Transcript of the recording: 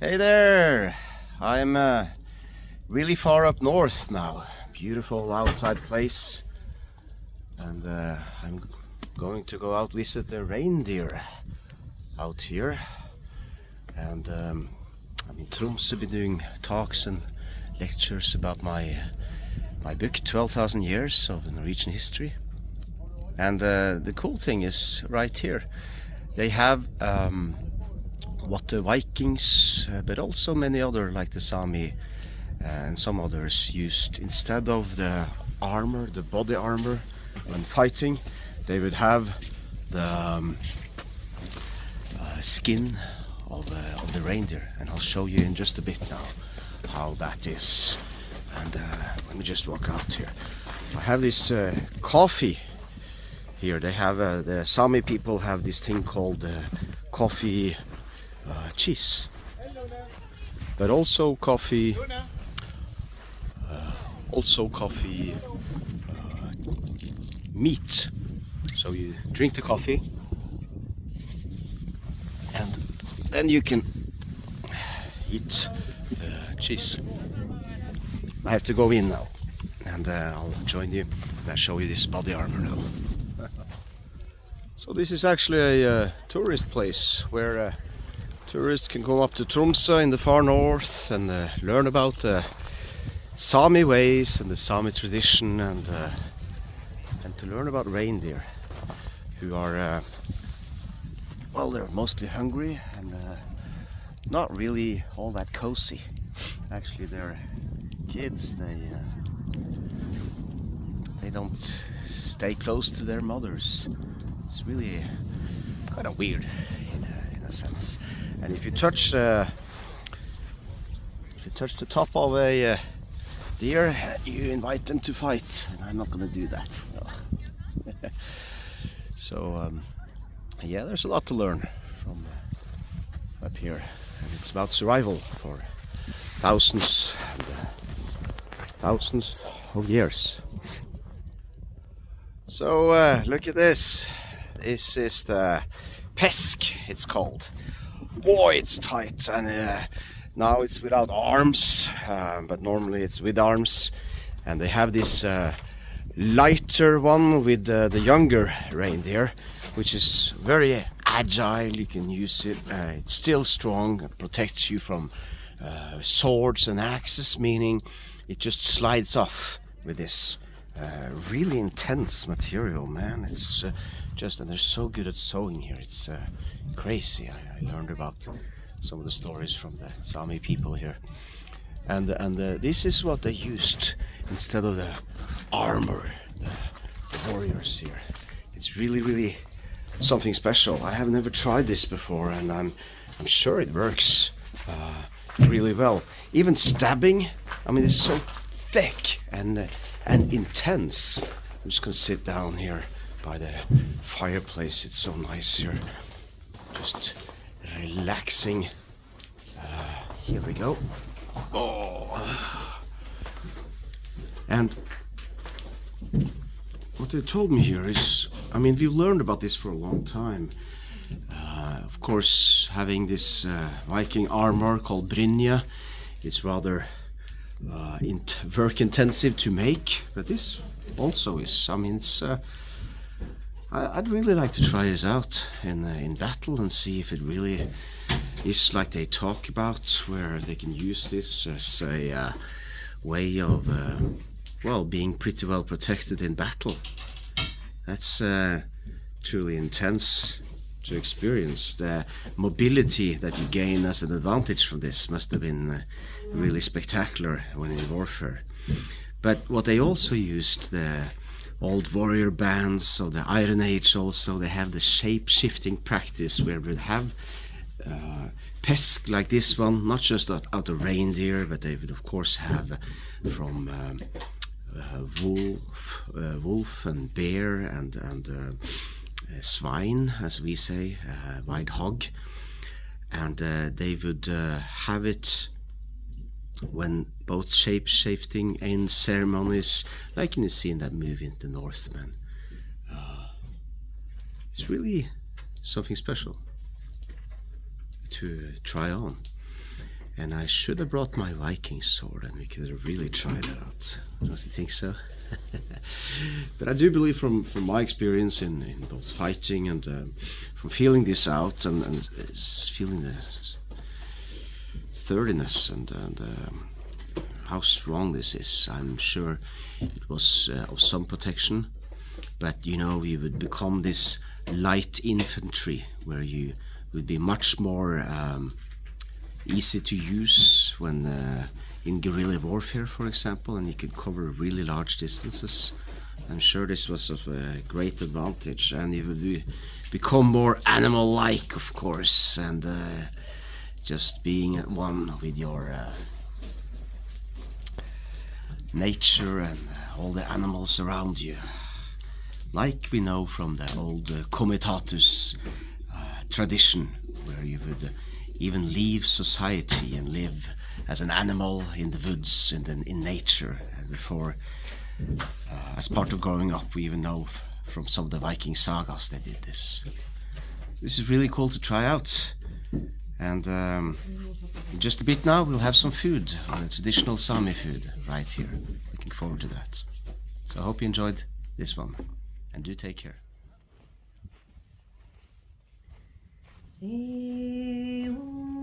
Hey there! I'm really far up north now. Beautiful outside place, and I'm going to go out visit the reindeer out here. And I'm in Tromsø, been doing talks and lectures about my book 12,000 Years of Norwegian History. And the cool thing is right here they have what the Vikings, but also many other like the Sami and some others used. Instead of the armor, the body armor when fighting, they would have the skin of the reindeer, and I'll show you in just a bit now how that is. And let me just walk out here. I have this coffee here. They have the Sami people have this thing called coffee cheese, but also coffee meat. So you drink the coffee and then you can eat cheese. I have to go in now, and I'll join you and I'll show you this body armor now. So this is actually a tourist place where tourists can go up to Tromsø in the far north and learn about the Sami ways and the Sami tradition, and to learn about reindeer, who are well, they're mostly hungry and not really all that cozy. Actually, they're kids. They don't stay close to their mothers. It's really kind of weird in a sense. And if you touch the top of a deer, you invite them to fight, and I'm not going to do that. No. So yeah, there's a lot to learn from up here, and it's about survival for thousands and thousands of years. So look at this. This is the Pesk, it's called. Boy, it's tight, and now it's without arms, but normally it's with arms. And they have this lighter one with the younger reindeer, which is very agile. You can use it. It's still strong. It protects you from swords and axes, meaning it just slides off with this really intense material, man. It's and they're so good at sewing here. It's crazy. I learned about some of the stories from the Sami people here, and this is what they used instead of the armor, the warriors here. It's really something special. I have never tried this before, and I'm sure it works really well. Even stabbing, I mean, it's so thick and intense. I'm just gonna sit down here by the fireplace. It's so nice here, just relaxing. Here we go. Oh, and what they told me here is, I mean, we've learned about this for a long time. Of course, having this Viking armor called brynja is rather work intensive to make, but this also is. I mean, it's I'd really like to try this out in battle and see if it really is like they talk about, where they can use this as a way of well, being pretty well protected in battle. That's truly intense to experience. The mobility that you gain as an advantage from this must have been really spectacular when in warfare. But what they also used, the old warrior bands of the Iron Age, also they have the shape-shifting practice where we have Pesk like this one, not just out of reindeer, but they would of course have from wolf and bear and swine, as we say, wild hog, and they would have it when both shape-shifting in ceremonies, like you see in that movie, The Northman. It's really something special to try on. And I should have brought my Viking sword and we could have really tried it out. Don't you think so? But I do believe from my experience in both fighting and from feeling this out and feeling the sturdiness and how strong this is, I'm sure it was of some protection. But you know, you would become this light infantry where you would be much more easy to use when in guerrilla warfare, for example, and you could cover really large distances. I'm sure this was of a great advantage, and you would become more animal-like, of course, and just being at one with your nature and all the animals around you, like we know from the old comitatus tradition, where you would even leave society and live as an animal in the woods and in nature. And before, as part of growing up, we even know from some of the Viking sagas they did this. This is really cool to try out. And in just a bit now we'll have some food, traditional Sami food, right here. Looking forward to that. So I hope you enjoyed this one, and do take care. See you.